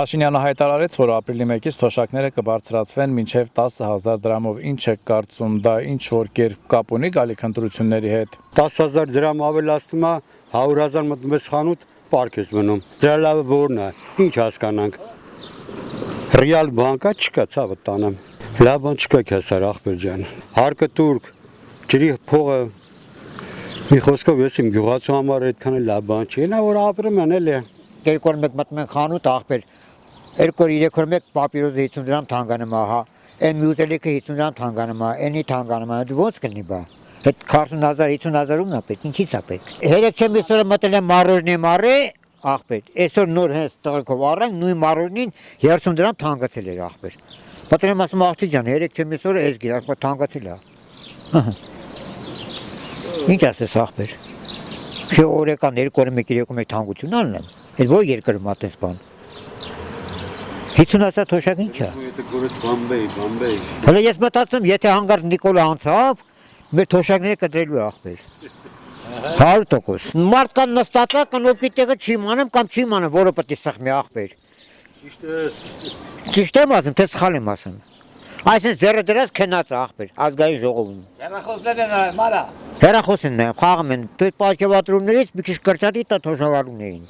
Փաշինյանը հայտարարեց, որ ապրիլի 1-ից թոշակները կբարձրացվեն մինչև 10,000 դրամով։ Ինչ եք կարծում, դա ինչ որ կերպ կապ ունի գալիք ընտրությունների հետ։ 10,000 դրամ ավելացնում է, 100,000 մտնես խանութ պարկ ես մնում։ Դրա լավը որն է, ինչ հասկանանք։ Ռեալ բանկա չկա, ցավը տանեմ։ Լավ բան չկա քեսար ախպեր ջան։ Հարկը турք, ջրի փողը մի խոսքով ես իմ գյուղացու համար այդքան լավ բան չի, նա որ ապրում են էլի։ Երկու օր մեկ մտնում ենք խանութ ախպեր, 2 օր 3 օր մեկ պապիրոզը 50 դրամ թանգանում է, հա, այն մյուտելիքը 50 դրամ թանգանում է, այնի թանգանում է, դու ոնց կլինի բա։ Այդ 40,000, 50,000 ումն է պետք, ինչի՞ց է պետք։ Երեք չեմ այսօր մտել եմ մարոժնի մարե, ախպեր, այսօր նոր հենց տղերքով առանք նույն մարոժնին 30 դրամ թանկացել էր ախպեր։ Պատրեմ ասում աղջի ջան, երեք չեմ այսօր էս գիրակ թանկացել է։ Ինչ ասես ախպեր։ Չէ օրեկան 2 օրը 1-3 թանկություն անեմ։ Այդ որ երկրում ատես բան։ 50,000 թոշակ ինչ է։ Բամբեյ։ Հələ ես մտածում, եթե հանգարց Նիկոլը անցավ, մեր թոշակները կտրելու ախպեր։ 100%։ Մարդկան նստածա կնոպի տեղը չի մանեմ կամ չի մանեմ, որը պետք է սխմի ախպեր։ Ճիշտ եմ ասում, թե սխալ եմ ասում։ Այսինքն ձեռը դրած քնած ախպեր, ազգային ժողովում։ Հեռախոսներն են, մարա։ Հեռախոսն է, խաղում են, դու այդ պատկերատրումներից մի քիչ կրճատի տա թոշակառուներին։